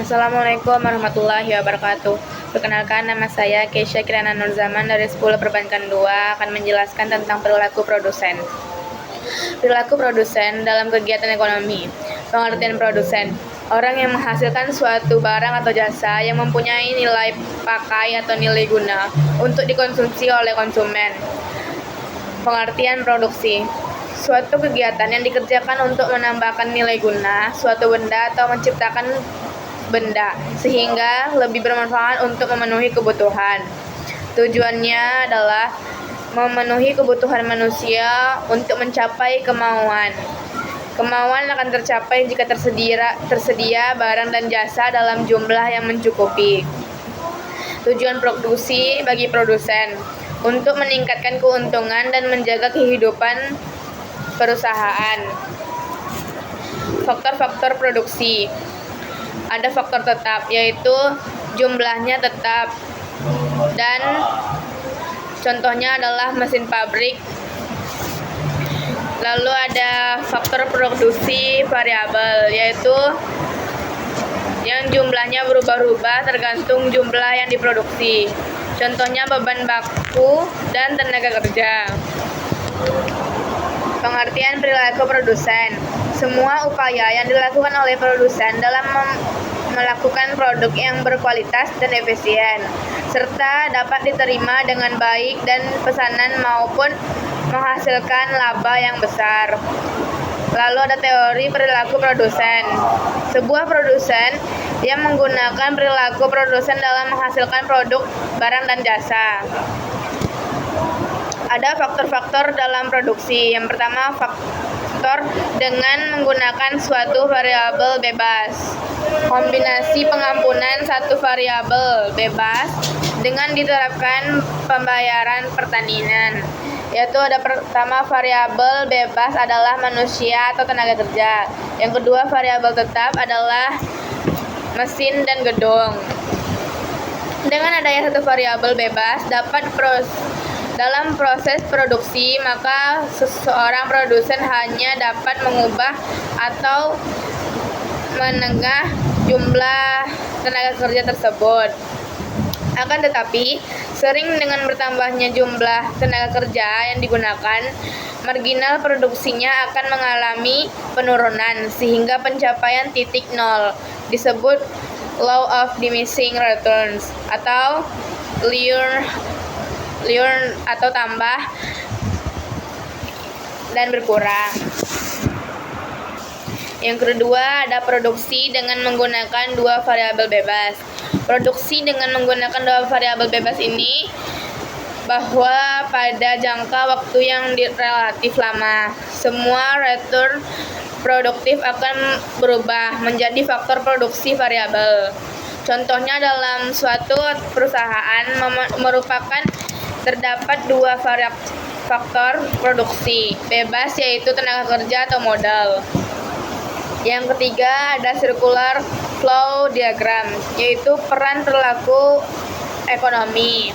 Assalamualaikum warahmatullahi wabarakatuh. Perkenalkan, nama saya Keisha Kirana Nurzaman dari 10 Perbankan 2 akan menjelaskan tentang perilaku produsen. Perilaku produsen dalam kegiatan ekonomi. Pengertian produsen: orang yang menghasilkan suatu barang atau jasa yang mempunyai nilai pakai atau nilai guna untuk dikonsumsi oleh konsumen. Pengertian produksi: suatu kegiatan yang dikerjakan untuk menambahkan nilai guna suatu benda atau menciptakan benda sehingga lebih bermanfaat untuk memenuhi kebutuhan. Tujuannya adalah memenuhi kebutuhan manusia untuk mencapai kemauan. Kemauan akan tercapai jika tersedia barang dan jasa dalam jumlah yang mencukupi. Tujuan produksi bagi produsen: untuk meningkatkan keuntungan dan menjaga kehidupan perusahaan. Faktor-faktor produksi: ada faktor tetap, yaitu jumlahnya tetap, dan contohnya adalah mesin pabrik. Lalu ada faktor produksi variabel, yaitu yang jumlahnya berubah-ubah tergantung jumlah yang diproduksi. Contohnya beban baku dan tenaga kerja. Pengertian perilaku produsen: semua upaya yang dilakukan oleh produsen dalam melakukan produk yang berkualitas dan efisien, serta dapat diterima dengan baik dan pesanan maupun menghasilkan laba yang besar. Lalu ada teori perilaku produsen. Sebuah produsen yang menggunakan perilaku produsen dalam menghasilkan produk, barang, dan jasa. Ada faktor-faktor dalam produksi. Yang pertama, faktor dengan menggunakan suatu variabel bebas. Kombinasi pengampunan satu variabel bebas dengan diterapkan pembayaran pertanian, yaitu ada pertama variabel bebas adalah manusia atau tenaga kerja. Yang kedua, variabel tetap adalah mesin dan gedung. Dengan adanya satu variabel bebas dalam proses produksi, maka seorang produsen hanya dapat mengubah atau menengah jumlah tenaga kerja tersebut. Akan tetapi, sering dengan bertambahnya jumlah tenaga kerja yang digunakan, marginal produksinya akan mengalami penurunan sehingga pencapaian titik nol, disebut law of diminishing returns atau linear atau tambah dan berkurang. Yang kedua, ada produksi dengan menggunakan dua variabel bebas. Produksi dengan menggunakan dua variabel bebas ini bahwa pada jangka waktu yang relatif lama, semua return produktif akan berubah menjadi faktor produksi variabel. Contohnya dalam suatu perusahaan merupakan terdapat dua faktor produksi bebas, yaitu tenaga kerja atau modal. Yang ketiga, ada circular flow diagram, yaitu peran perilaku ekonomi.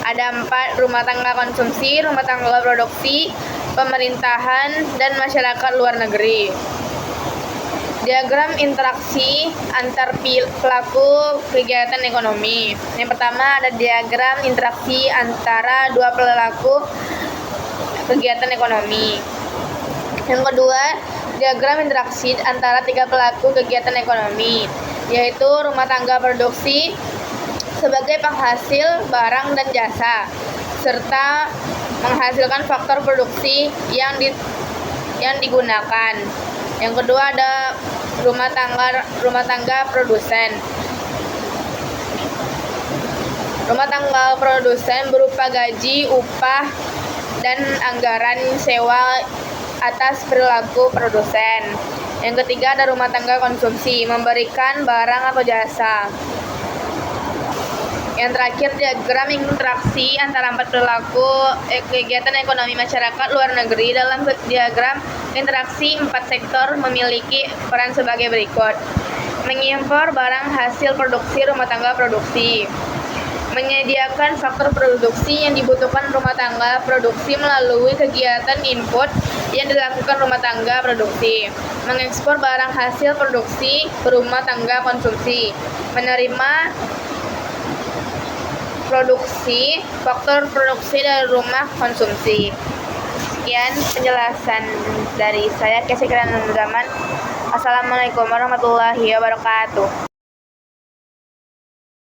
Ada 4: rumah tangga konsumsi, rumah tangga produksi, pemerintahan, dan masyarakat luar negeri. Diagram interaksi antar pelaku kegiatan ekonomi. Yang pertama, ada diagram interaksi antara dua pelaku kegiatan ekonomi. Yang kedua, diagram interaksi antara tiga pelaku kegiatan ekonomi, yaitu rumah tangga produksi sebagai penghasil barang dan jasa, serta menghasilkan faktor produksi yang digunakan. Yang kedua, ada rumah tangga produsen. Rumah tangga produsen berupa gaji, upah, dan anggaran sewa atas perilaku produsen. Yang ketiga, ada rumah tangga konsumsi, memberikan barang atau jasa. Yang terakhir, diagram interaksi antara 4 perilaku kegiatan ekonomi masyarakat luar negeri. Dalam diagram interaksi, 4 sektor memiliki peran sebagai berikut: mengimpor barang hasil produksi rumah tangga produksi, menyediakan faktor produksi yang dibutuhkan rumah tangga produksi melalui kegiatan input yang dilakukan rumah tangga produksi, mengekspor barang hasil produksi rumah tangga konsumsi, menerima produksi, faktor produksi dari rumah konsumsi. Sekian penjelasan dari saya, Kesia Kirana Nur Zaman. Assalamualaikum warahmatullahi wabarakatuh.